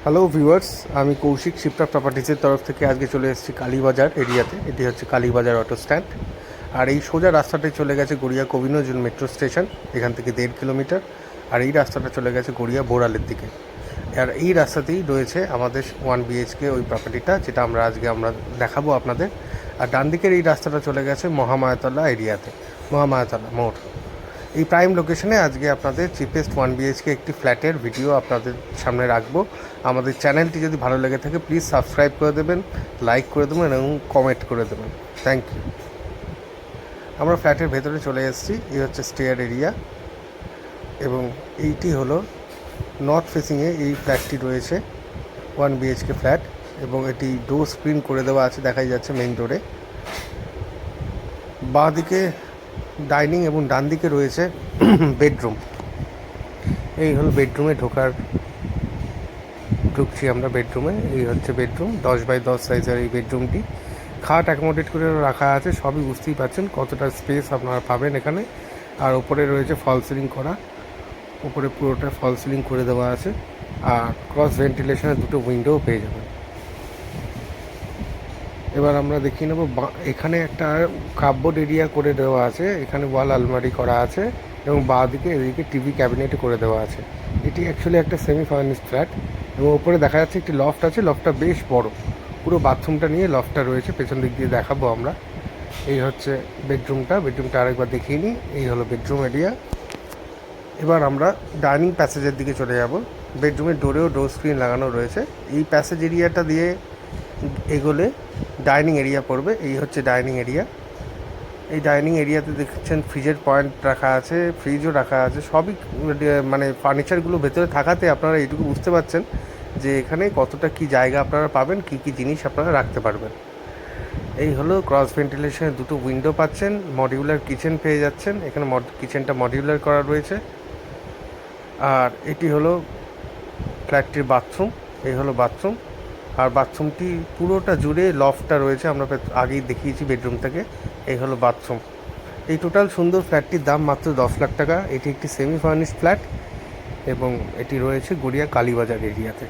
Hello viewers, আমি কৌশিক শিপ্রা প্রপার্টিজের তরফ থেকে আজকে চলে এসেছি কালীবাজার এরিয়াতে। এটি হচ্ছে কালীবাজার অটো স্ট্যান্ড। আর এই সোজা রাস্তাটাই চলে গেছে গড়িয়া কবিনজুন মেট্রো স্টেশন, এখান থেকে 1.5 কিলোমিটার। আর এই রাস্তাটা চলে গেছে গড়িয়া বোড়ালের দিকে। আর এই রাস্তাতেই রয়েছে আমাদের 1 BHK ওই প্রপার্টিটা, যেটা আমরা দেখাবো আপনাদের। আর ডান দিকের এই রাস্তাটা চলে গেছে মহামায়াতলা এরিয়াতে, মহামায়াতলা মোড়। এই প্রাইম লোকেশনে আজকে আপনাদের চিপেস্ট 1 BHK একটি ফ্ল্যাটের ভিডিও আপনাদের সামনে রাখবো। আমাদের চ্যানেলটি যদি ভালো লেগে থাকে প্লিজ সাবস্ক্রাইব করে দেবেন, লাইক করে দেবেন এবং কমেন্ট করে দেবেন। Thank you. আমরা ফ্ল্যাটের ভেতরে চলে এসেছি। এই হচ্ছে স্টেয়ার এরিয়া এবং এইটি হলো নর্থ ফেসিংয়ে এই ফ্ল্যাটটি রয়েছে, 1 BHK ফ্ল্যাট। এবং এটি ডোর স্ক্রিন করে দেওয়া আছে, দেখাই যাচ্ছে মেইন ডোরে। বাঁ দিকে ডাইনিং এবং ডান দিকে রয়েছে বেডরুম। এই হলো বেডরুমে ঢুকছি আমরা বেডরুমে। এই হচ্ছে বেডরুম, 10x10 সাইজের এই বেডরুমটি। খাট অ্যাকোমোডেট করে রাখা আছে, সবই বুঝতেই পারছেন কতটা স্পেস আপনারা পাবেন এখানে। আর ওপরে রয়েছে ফল সিলিং করা, উপরে পুরোটা ফল সিলিং করে দেওয়া আছে। আর ক্রস ভেন্টিলেশনের দুটো উইন্ডোও পেয়ে যাবেন। এবার আমরা দেখিয়ে নেব, এখানে একটা কাপবোর্ড এরিয়া করে দেওয়া আছে, এখানে ওয়াল আলমারি করা আছে এবং বাঁ দিকে এদিকে টিভি ক্যাবিনেট করে দেওয়া আছে। এটি অ্যাকচুয়ালি একটা সেমি ফার্নিশড ফ্ল্যাট এবং ওপরে দেখা যাচ্ছে একটি লফট আছে, লফটটা বেশ বড়, পুরো বাথরুমটা নিয়ে লফটটা রয়েছে। পেছন দিক দিয়ে দেখাবো আমরা। এই হচ্ছে বেডরুমটা আরেকবার দেখিয়ে নিই। এই হলো বেডরুম এরিয়া। এবার আমরা ডাইনিং প্যাসেজের দিকে চলে যাব। বেডরুমের ডোরেও ডোর স্ক্রিন লাগানো রয়েছে। এই প্যাসেজ এরিয়াটা দিয়ে এগোলে ডাইনিং এরিয়া পড়বে। এই হচ্ছে ডাইনিং এরিয়া। এই ডাইনিং এরিয়াতে দেখছেন ফ্রিজের পয়েন্ট রাখা আছে, ফ্রিজও রাখা আছে। সবই মানে ফার্নিচারগুলো ভেতরে থাকাতে আপনারা এইটুকু বুঝতে পারছেন যে এখানে কতটা কি জায়গা আপনারা পাবেন, কি কি জিনিস আপনারা রাখতে পারবেন। এই হলো ক্রস ভেন্টিলেশনের দুটো উইন্ডো পাচ্ছেন, মডিউলার কিচেন পেয়ে যাচ্ছেন। এখানে কিচেনটা মডিউলার করা রয়েছে। আর এটি হলো ফ্ল্যাটটির বাথরুম। এই হলো বাথরুম। আর বাথরুমটি পুরোটা জুড়ে লফটটা রয়েছে, আমরা আগেই দেখিয়েছি বেডরুম থেকে। এই হলো বাথরুম। এই টোটাল সুন্দর ফ্ল্যাটটির দাম মাত্র 10 লাখ টাকা। এটি একটি সেমি ফার্নিশড ফ্ল্যাট এবং এটি রয়েছে গড়িয়া কালীবাজার এরিয়াতে।